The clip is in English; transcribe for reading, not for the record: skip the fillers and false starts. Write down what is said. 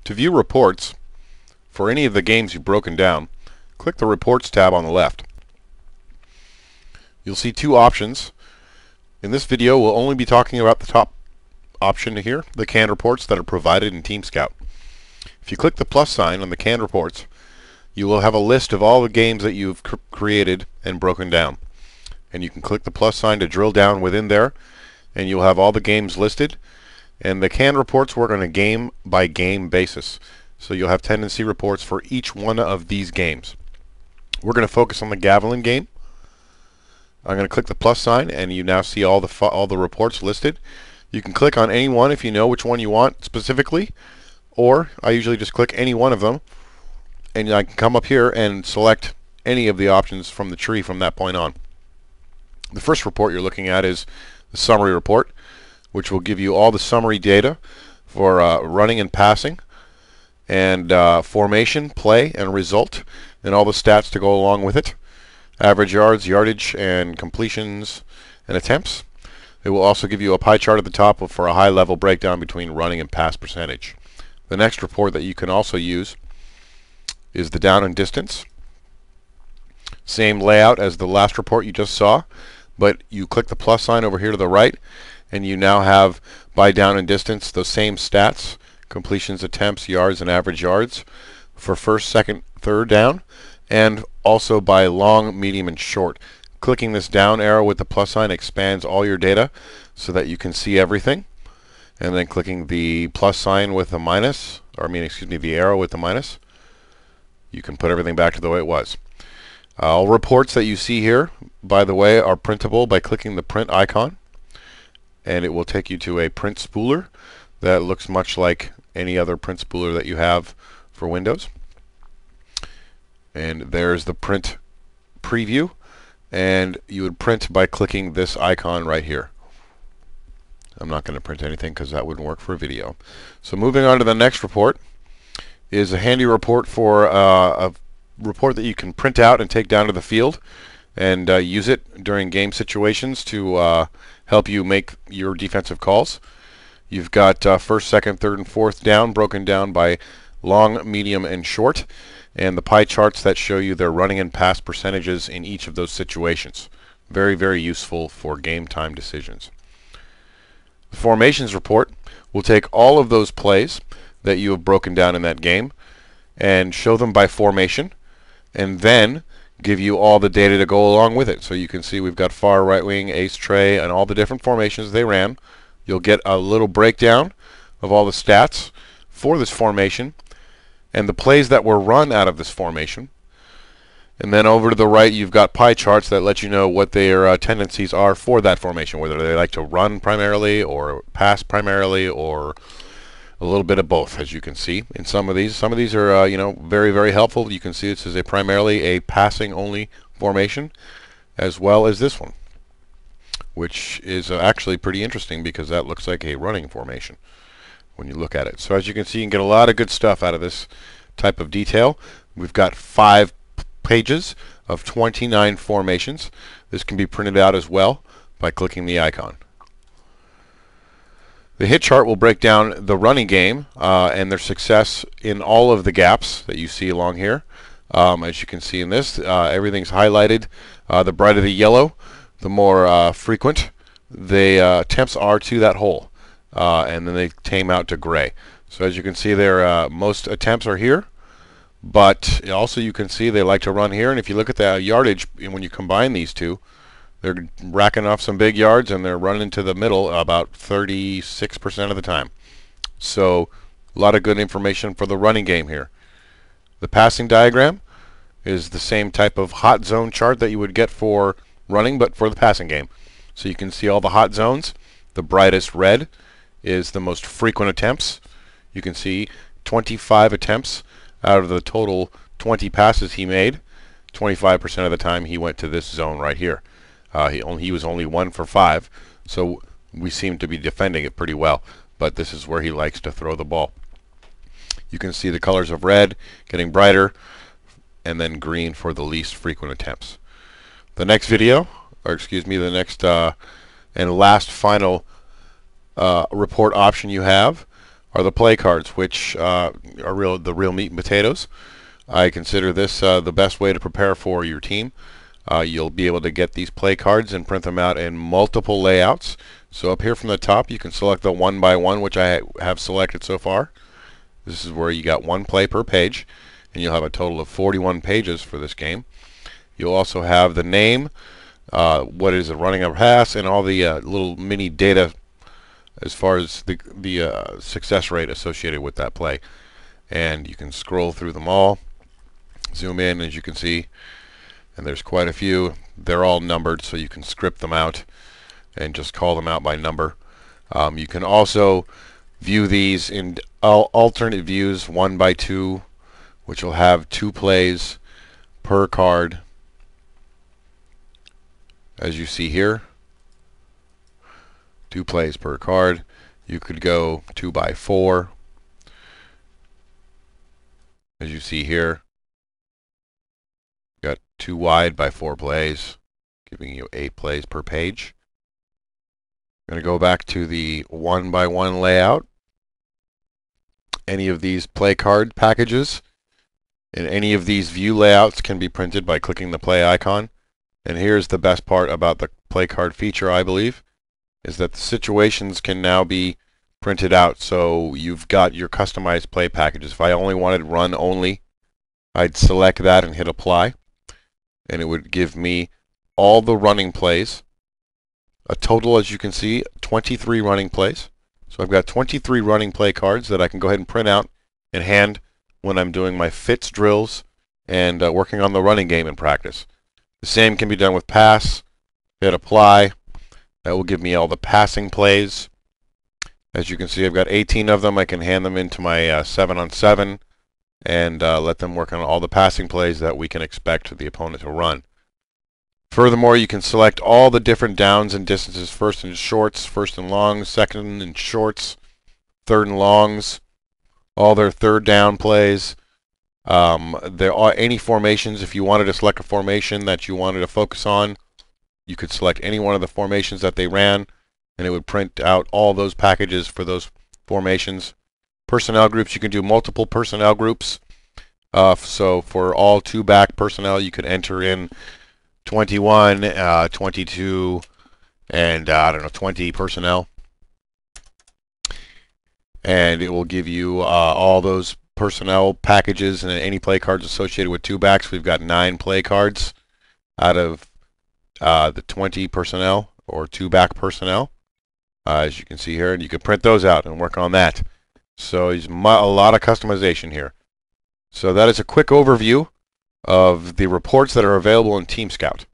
To view reports for any of the games you've broken down, click the Reports tab on the left. You'll see two options. In this video, we'll only be talking about the top option here, the canned reports that are provided in TeamScout. If you click the plus sign on the canned reports, you will have a list of all the games that you've created and broken down. And you can click the plus sign to drill down within there, and you'll have all the games listed. And the canned reports work on a game-by-game basis. So you'll have tendency reports for each one of these games. We're going to focus on the Gavilan game. I'm going to click the plus sign, and you now see all the reports listed. You can click on any one if you know which one you want specifically, or I usually just click any one of them, and I can come up here and select any of the options from the tree from that point on. The first report you're looking at is the summary report, which will give you all the summary data for running and passing, and formation, play, and result, and all the stats to go along with it. Average yards, yardage, and completions and attempts. It will also give you a pie chart at the top for a high-level breakdown between running and pass percentage. The next report that you can also use is the down and distance. Same layout as the last report you just saw, but you click the plus sign over here to the right, and you now have by down and distance those same stats: completions, attempts, yards, and average yards for first, second, third down, and also by long, medium, and short. Clicking this down arrow with the plus sign expands all your data so that you can see everything. And then clicking the plus sign with the minus, the arrow with the minus, you can put everything back to the way it was. All reports that you see here, by the way, are printable by clicking the print icon, and it will take you to a print spooler that looks much like any other print spooler that you have for Windows. And there's the print preview, and you would print by clicking this icon right here. I'm not going to print anything because that wouldn't work for a video. So moving on to the next report is a handy report for a report that you can print out and take down to the field and use it during game situations to help you make your defensive calls. You've got first, second, third, and fourth down broken down by long, medium, and short, and the pie charts that show you their running and pass percentages in each of those situations. Very, very useful for game time decisions. The formations report will take all of those plays that you have broken down in that game and show them by formation, and then give you all the data to go along with it. So you can see we've got far right wing, ace tray, and all the different formations they ran. You'll get a little breakdown of all the stats for this formation and the plays that were run out of this formation. And then over to the right, you've got pie charts that let you know what their tendencies are for that formation, whether they like to run primarily or pass primarily, or a little bit of both, as you can see in some of these. Some of these are very, very helpful. You can see this is primarily a passing only formation, as well as this one, which is actually pretty interesting because that looks like a running formation when you look at it. So as you can see, you can get a lot of good stuff out of this type of detail. We've got 5 pages of 29 formations. This can be printed out as well by clicking the icon. The hit chart will break down the running game and their success in all of the gaps that you see along here. As you can see in this, everything's highlighted. The brighter the yellow, the more frequent the attempts are to that hole, and then they tame out to gray. So as you can see there, most attempts are here, but also you can see they like to run here. And if you look at the yardage, when you combine these two, they're racking off some big yards, and they're running to the middle about 36% of the time. So a lot of good information for the running game here. The passing diagram is the same type of hot zone chart that you would get for running, but for the passing game. So you can see all the hot zones. The brightest red is the most frequent attempts. You can see 25 attempts out of the total 20 passes he made. 25% of the time he went to this zone right here. He was only 1 for 5, so we seem to be defending it pretty well, but this is where he likes to throw the ball. You can see the colors of red getting brighter, and then green for the least frequent attempts. The next video, the next and last final report option you have are the play cards, which are the real meat and potatoes. I consider this the best way to prepare for your team. You'll be able to get these play cards and print them out in multiple layouts. So up here from the top, you can select the 1x1, which I have selected so far. This is where you got one play per page, and you'll have a total of 41 pages for this game. You'll also have the name, what is it running a pass, and all the little mini data as far as the success rate associated with that play. And you can scroll through them all, zoom in, as you can see, and there's quite a few. They're all numbered, so you can script them out and just call them out by number. You can also view these in alternate views, 1x2, which will have 2 plays per card, as you see here. 2 plays per card. You could go 2x4, as you see here. Got 2 wide by 4 plays, giving you 8 plays per page. I'm going to go back to the 1x1 layout. Any of these play card packages and any of these view layouts can be printed by clicking the play icon. And here's the best part about the play card feature, I believe, is that the situations can now be printed out. So you've got your customized play packages. If I only wanted run only, I'd select that and hit apply, and it would give me all the running plays. A total, as you can see, 23 running plays. So I've got 23 running play cards that I can go ahead and print out and hand when I'm doing my fits drills and working on the running game in practice. The same can be done with pass. Hit apply. That will give me all the passing plays. As you can see, I've got 18 of them. I can hand them into my 7-on-7 and let them work on all the passing plays that we can expect the opponent to run. Furthermore, you can select all the different downs and distances, first and shorts, first and longs, second and shorts, third and longs, all their third down plays. There are any formations. If you wanted to select a formation that you wanted to focus on, you could select any one of the formations that they ran, and it would print out all those packages for those formations. Personnel groups, you can do multiple personnel groups. So for all 2-back personnel, you could enter in 21, 22, and I don't know, 20 personnel. And it will give you all those personnel packages and any play cards associated with 2-backs. We've got 9 play cards out of the 20 personnel or 2-back personnel, as you can see here, and you can print those out and work on that. So there's a lot of customization here. So that is a quick overview of the reports that are available in TeamScout.